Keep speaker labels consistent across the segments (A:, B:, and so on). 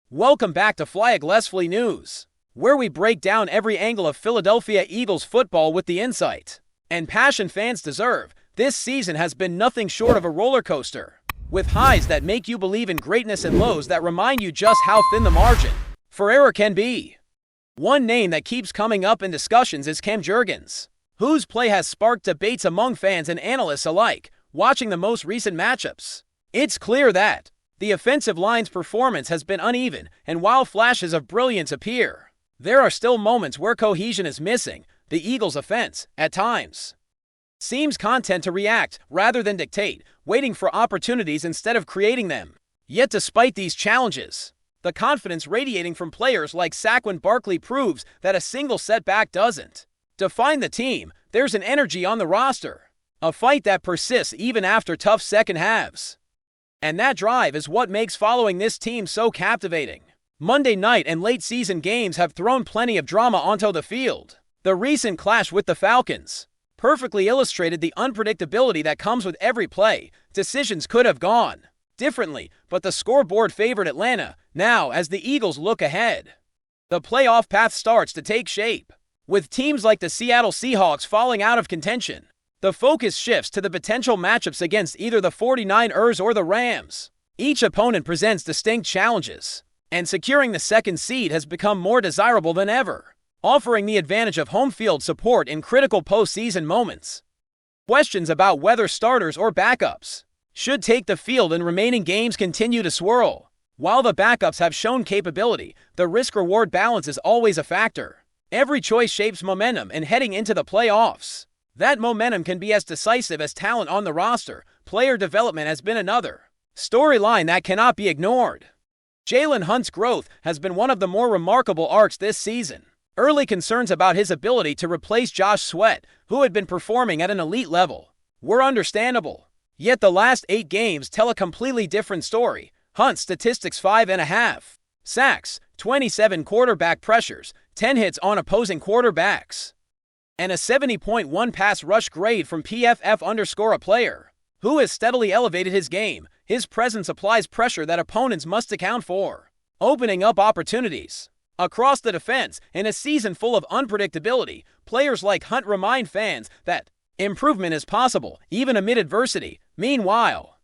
A: Welcome back to FlyEaglesFly News, where we break down every angle of Philadelphia Eagles football with the insight and passion fans deserve. This season has been nothing short of a roller coaster, with highs that make you believe in greatness and lows that remind you just how thin the margin for error can be. One name that keeps coming up in discussions is Cam Jurgens, whose play has sparked debates among fans and analysts alike watching the most recent matchups. It's clear that the offensive line's performance has been uneven, and while flashes of brilliance appear, there are still moments where cohesion is missing. The Eagles' offense, at times, seems content to react rather than dictate, waiting for opportunities instead of creating them. Yet despite these challenges, the confidence radiating from players like Saquon Barkley proves that a single setback doesn't define the team. There's an energy on the roster, a fight that persists even after tough second halves. And that drive is what makes following this team so captivating. Monday night and late season games have thrown plenty of drama onto the field. The recent clash with the Falcons perfectly illustrated the unpredictability that comes with every play. Decisions could have gone differently, but the scoreboard favored Atlanta. Now, as the Eagles look ahead, the playoff path starts to take shape. With teams like the Seattle Seahawks falling out of contention, the focus shifts to the potential matchups against either the 49ers or the Rams. Each opponent presents distinct challenges, and securing the second seed has become more desirable than ever, offering the advantage of home field support in critical postseason moments. Questions about whether starters or backups should take the field in remaining games continue to swirl. While the backups have shown capability, the risk-reward balance is always a factor. Every choice shapes momentum, and heading into the playoffs, that momentum can be as decisive as talent on the roster. Player development has been another storyline that cannot be ignored. Jalen Hurts' growth has been one of the more remarkable arcs this season. Early concerns about his ability to replace Josh Sweat, who had been performing at an elite level, were understandable. Yet the last 8 games tell a completely different story. Hurts' statistics: 5.5 sacks, 27 quarterback pressures, 10 hits on opposing quarterbacks, and a 70.1 pass rush grade from PFF_a player who has steadily elevated his game. His presence applies pressure that opponents must account for, opening up opportunities across the defense. In a season full of unpredictability, players like Hunt remind fans that improvement is possible, even amid adversity. Meanwhile,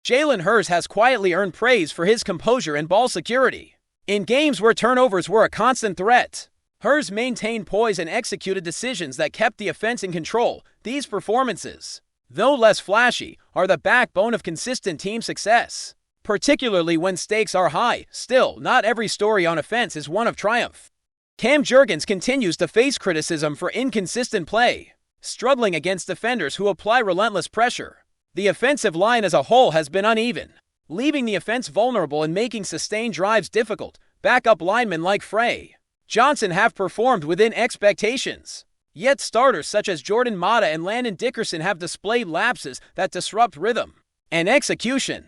A: Jalen Hurts has quietly earned praise for his composure and ball security. In games where turnovers were a constant threat, Hurts maintained poise and executed decisions that kept the offense in control. These performances, though less flashy, are the backbone of consistent team success, particularly when stakes are high. Still, not every story on offense is one of triumph. Cam Jurgens continues to face criticism for inconsistent play, struggling against defenders who apply relentless pressure. The offensive line as a whole has been uneven, leaving the offense vulnerable and making sustained drives difficult. Backup linemen like Frey Johnson have performed within expectations, yet starters such as Jordan Matta and Landon Dickerson have displayed lapses that disrupt rhythm and execution.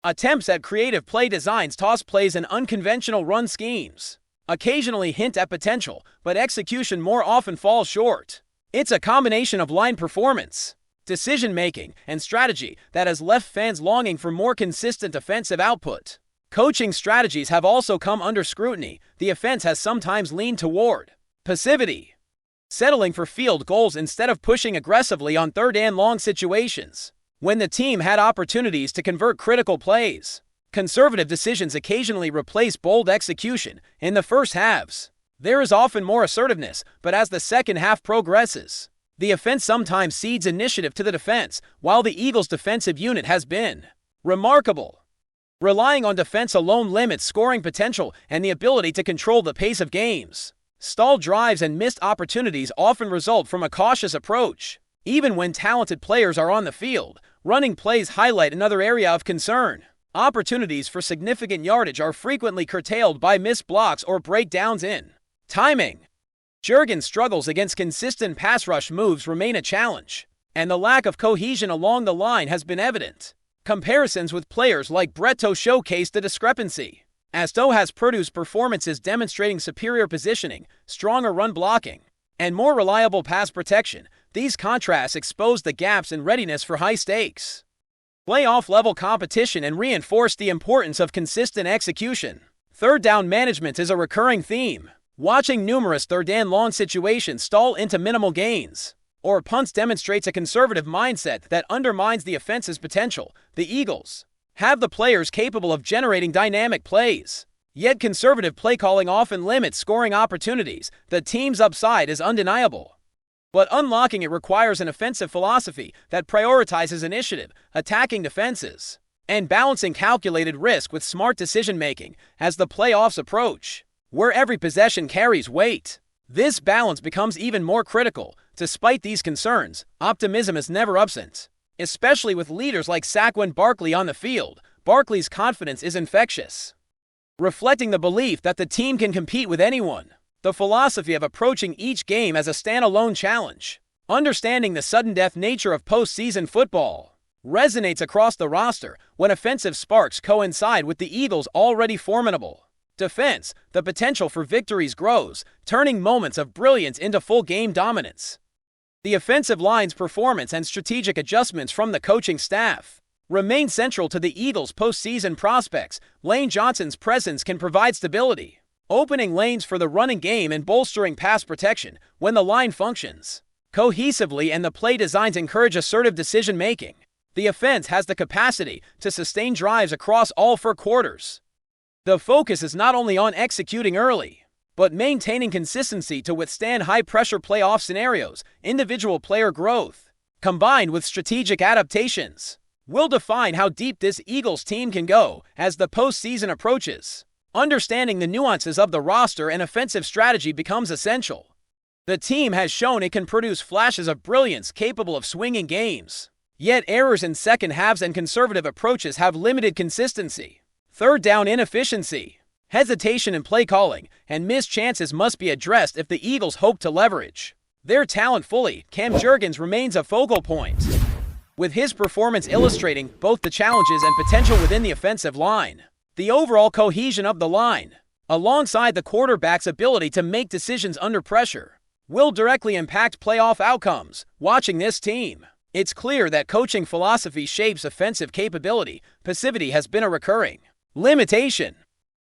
A: Attempts at creative play designs, toss plays, and unconventional run schemes occasionally hint at potential, but execution more often falls short. It's a combination of line performance, decision-making, and strategy that has left fans longing for more consistent offensive output. Coaching strategies have also come under scrutiny. The offense has sometimes leaned toward passivity, settling for field goals instead of pushing aggressively on third-and-long situations. When the team had opportunities to convert critical plays, conservative decisions occasionally replace bold execution. In the first halves, there is often more assertiveness, but as the second half progresses, the offense sometimes cedes initiative to the defense. While the Eagles' defensive unit has been remarkable, relying on defense alone limits scoring potential and the ability to control the pace of games. Stalled drives and missed opportunities often result from a cautious approach. Even when talented players are on the field, running plays highlight another area of concern. Opportunities for significant yardage are frequently curtailed by missed blocks or breakdowns in timing. Jurgens' struggles against consistent pass rush moves remain a challenge, and the lack of cohesion along the line has been evident. Comparisons with players like Bretto showcase the discrepancy, as Doe has produced performances demonstrating superior positioning, stronger run blocking, and more reliable pass protection. These contrasts expose the gaps in readiness for high-stakes playoff-level competition and reinforce the importance of consistent execution. Third down management is a recurring theme. Watching numerous third-and-long situations stall into minimal gains, or punts demonstrates a conservative mindset that undermines the offense's potential. The Eagles have the players capable of generating dynamic plays, yet conservative play calling often limits scoring opportunities. The team's upside is undeniable, but unlocking it requires an offensive philosophy that prioritizes initiative, attacking defenses, and balancing calculated risk with smart decision-making. As the playoffs approach, where every possession carries weight, this balance becomes even more critical. Despite these concerns, optimism is never absent, especially with leaders like Saquon Barkley on the field. Barkley's confidence is infectious, reflecting the belief that the team can compete with anyone. The philosophy of approaching each game as a standalone challenge, understanding the sudden-death nature of postseason football, resonates across the roster. When offensive sparks coincide with the Eagles' already formidable defense, the potential for victories grows, turning moments of brilliance into full-game dominance. The offensive line's performance and strategic adjustments from the coaching staff remain central to the Eagles' postseason prospects. Lane Johnson's presence can provide stability, opening lanes for the running game and bolstering pass protection. When the line functions cohesively and the play designs encourage assertive decision-making, the offense has the capacity to sustain drives across all 4 quarters. The focus is not only on executing early, but maintaining consistency to withstand high-pressure playoff scenarios. Individual player growth, combined with strategic adaptations, will define how deep this Eagles team can go as the postseason approaches. Understanding the nuances of the roster and offensive strategy becomes essential. The team has shown it can produce flashes of brilliance capable of swinging games, yet errors in second halves and conservative approaches have limited consistency. Third down inefficiency, hesitation in play calling, and missed chances must be addressed if the Eagles hope to leverage their talent fully. Cam Jurgens remains a focal point, with his performance illustrating both the challenges and potential within the offensive line. The overall cohesion of the line, alongside the quarterback's ability to make decisions under pressure, will directly impact playoff outcomes. Watching this team, it's clear that coaching philosophy shapes offensive capability. Passivity has been a recurring limitation,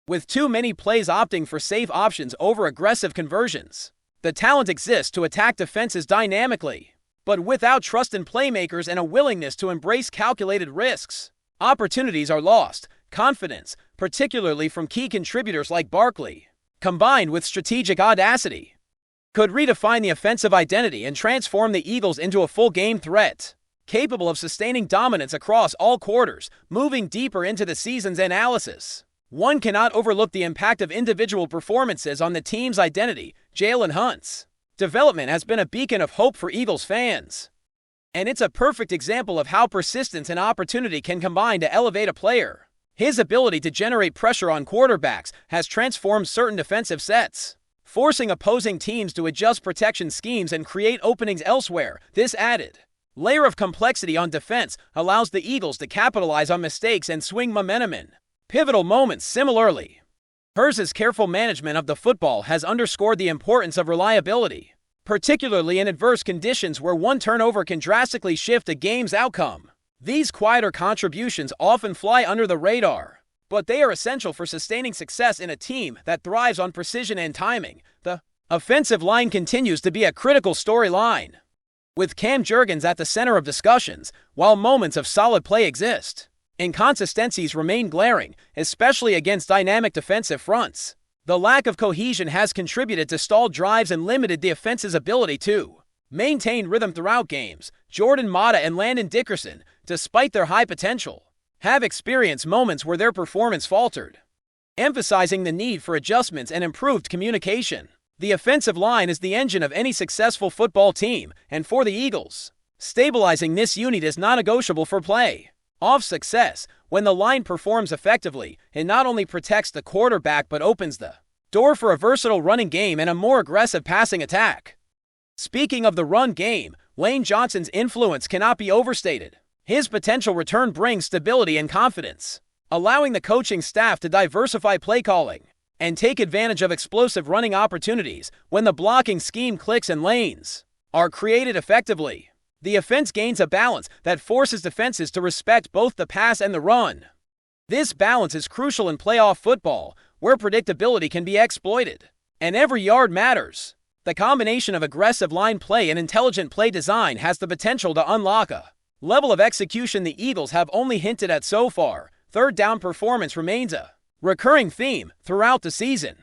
A: with too many plays opting for safe options over aggressive conversions. The talent exists to attack defenses dynamically, but without trust in playmakers and a willingness to embrace calculated risks, opportunities are lost. Confidence, particularly from key contributors like Barkley, combined with strategic audacity, could redefine the offensive identity and transform the Eagles into a full-game threat, capable of sustaining dominance across all quarters. Moving deeper into the season's analysis, one cannot overlook the impact of individual performances on the team's identity. Jalen Hurts' development has been a beacon of hope for Eagles fans, and it's a perfect example of how persistence and opportunity can combine to elevate a player. His ability to generate pressure on quarterbacks has transformed certain defensive sets, forcing opposing teams to adjust protection schemes and create openings elsewhere. This added layer of complexity on defense allows the Eagles to capitalize on mistakes and swing momentum in pivotal moments. Similarly, Hurts' careful management of the football has underscored the importance of reliability, particularly in adverse conditions where one turnover can drastically shift a game's outcome. These quieter contributions often fly under the radar, but they are essential for sustaining success in a team that thrives on precision and timing. The offensive line continues to be a critical storyline, with Cam Jurgens at the center of discussions. While moments of solid play exist, inconsistencies remain glaring, especially against dynamic defensive fronts. The lack of cohesion has contributed to stalled drives and limited the offense's ability to maintain rhythm throughout games. Jordan Matta and Landon Dickerson, despite their high potential, have experienced moments where their performance faltered, emphasizing the need for adjustments and improved communication. The offensive line is the engine of any successful football team, and for the Eagles, stabilizing this unit is non-negotiable for playoff success. When the line performs effectively, it not only protects the quarterback but opens the door for a versatile running game and a more aggressive passing attack. Speaking of the run game, Lane Johnson's influence cannot be overstated. His potential return brings stability and confidence, allowing the coaching staff to diversify play calling and take advantage of explosive running opportunities. When the blocking scheme clicks and lanes are created effectively, the offense gains a balance that forces defenses to respect both the pass and the run. This balance is crucial in playoff football, where predictability can be exploited. And every yard matters. The combination of aggressive line play and intelligent play design has the potential to unlock a level of execution the Eagles have only hinted at so far. Third down performance remains a recurring theme throughout the season.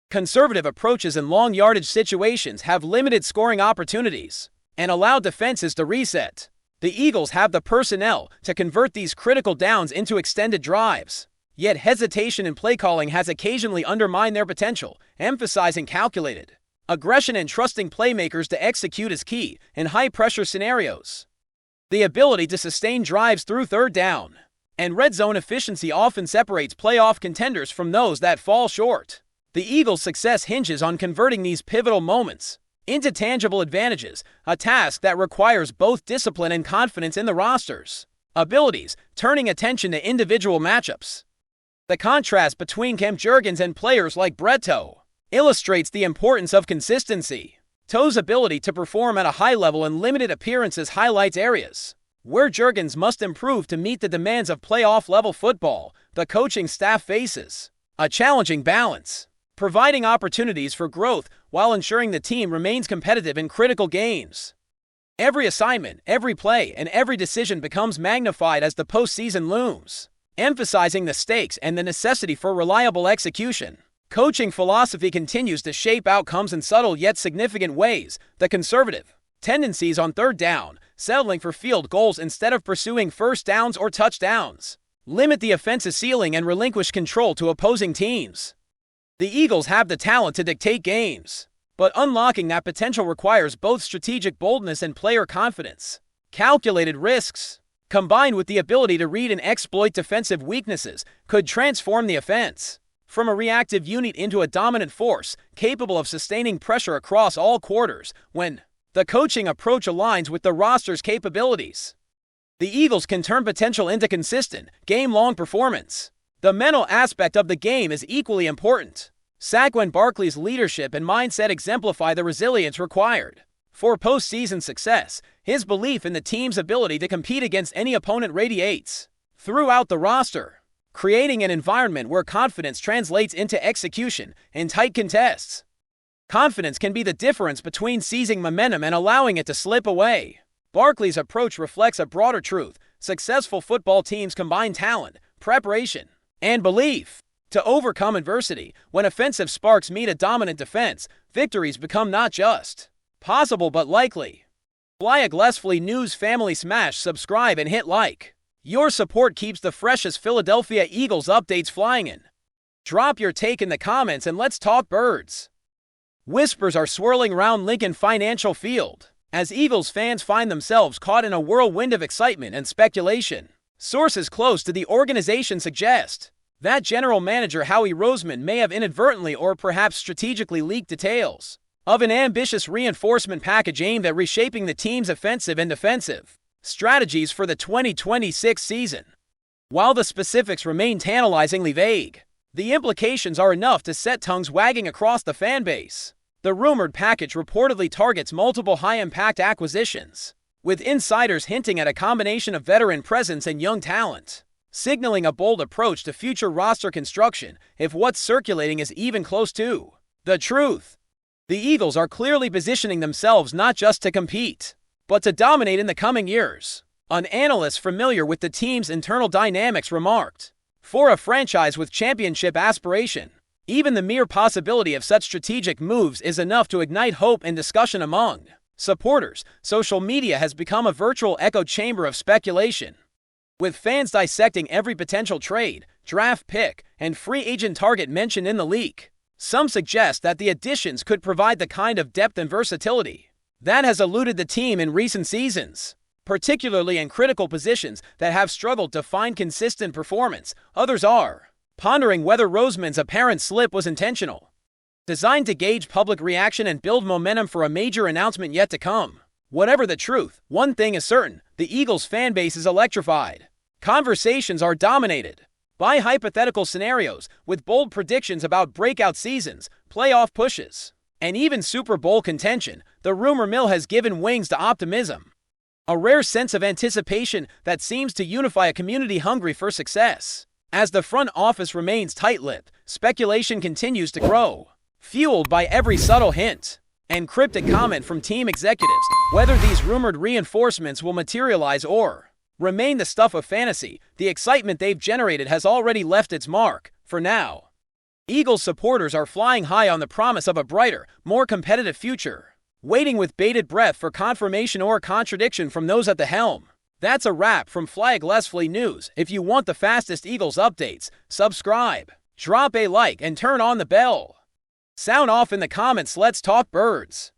A: Conservative approaches in long yardage situations have limited scoring opportunities and allow defenses to reset. The Eagles have the personnel to convert these critical downs into extended drives. Yet hesitation in play calling has occasionally undermined their potential, emphasizing calculated aggression and trusting playmakers to execute is key in high-pressure scenarios. The ability to sustain drives through third down and red zone efficiency often separates playoff contenders from those that fall short. The Eagles' success hinges on converting these pivotal moments into tangible advantages, a task that requires both discipline and confidence in the roster's abilities, turning attention to individual matchups. The contrast between Kemp Jurgens and players like Brett Toe illustrates the importance of consistency. Toe's ability to perform at a high level in limited appearances highlights areas where Jurgens must improve to meet the demands of playoff-level football. The coaching staff faces a challenging balance, providing opportunities for growth while ensuring the team remains competitive in critical games. Every assignment, every play, and every decision becomes magnified as the postseason looms, emphasizing the stakes and the necessity for reliable execution. Coaching philosophy continues to shape outcomes in subtle yet significant ways. The conservative tendencies on third down, settling for field goals instead of pursuing first downs or touchdowns, limit the offensive ceiling and relinquish control to opposing teams. The Eagles have the talent to dictate games, but unlocking that potential requires both strategic boldness and player confidence. Calculated risks, combined with the ability to read and exploit defensive weaknesses, could transform the offense from a reactive unit into a dominant force capable of sustaining pressure across all quarters when the coaching approach aligns with the roster's capabilities. The Eagles can turn potential into consistent, game-long performance. The mental aspect of the game is equally important. Saquon Barkley's leadership and mindset exemplify the resilience required for postseason success. His belief in the team's ability to compete against any opponent radiates throughout the roster, creating an environment where confidence translates into execution in tight contests. Confidence can be the difference between seizing momentum and allowing it to slip away. Barkley's approach reflects a broader truth. Successful football teams combine talent, preparation, and belief to overcome adversity. When offensive sparks meet a dominant defense, victories become not just possible but likely. FlyEaglesFly News family, smash subscribe and hit like. Your support keeps the freshest Philadelphia Eagles updates flying in. Drop your take in the comments and let's talk birds. Whispers are swirling around Lincoln Financial Field as Eagles fans find themselves caught in a whirlwind of excitement and speculation. Sources close to the organization suggest that General Manager Howie Roseman may have inadvertently or perhaps strategically leaked details of an ambitious reinforcement package aimed at reshaping the team's offensive and defensive strategies for the 2026 season. While the specifics remain tantalizingly vague, the implications are enough to set tongues wagging across the fanbase. The rumored package reportedly targets multiple high-impact acquisitions, with insiders hinting at a combination of veteran presence and young talent, signaling a bold approach to future roster construction if what's circulating is even close to the truth. The Eagles are clearly positioning themselves not just to compete, but to dominate in the coming years. An analyst familiar with the team's internal dynamics remarked, "For a franchise with championship aspiration, even the mere possibility of such strategic moves is enough to ignite hope and discussion among supporters." Social media has become a virtual echo chamber of speculation, with fans dissecting every potential trade, draft pick, and free agent target mentioned in the leak. Some suggest that the additions could provide the kind of depth and versatility that has eluded the team in recent seasons, particularly in critical positions that have struggled to find consistent performance. Others are pondering whether Roseman's apparent slip was intentional, designed to gauge public reaction and build momentum for a major announcement yet to come. Whatever the truth, one thing is certain: the Eagles fan base is electrified. Conversations are dominated by hypothetical scenarios, with bold predictions about breakout seasons, playoff pushes, and even Super Bowl contention. The rumor mill has given wings to optimism, a rare sense of anticipation that seems to unify a community hungry for success. As the front office remains tight-lipped, speculation continues to grow, fueled by every subtle hint and cryptic comment from team executives. Whether these rumored reinforcements will materialize or remain the stuff of fantasy, the excitement they've generated has already left its mark. For now, Eagles supporters are flying high on the promise of a brighter, more competitive future, waiting with bated breath for confirmation or contradiction from those at the helm. That's a wrap from FlyEaglesFly News. If you want the fastest Eagles updates, subscribe, drop a like, and turn on the bell. Sound off in the comments. Let's talk birds.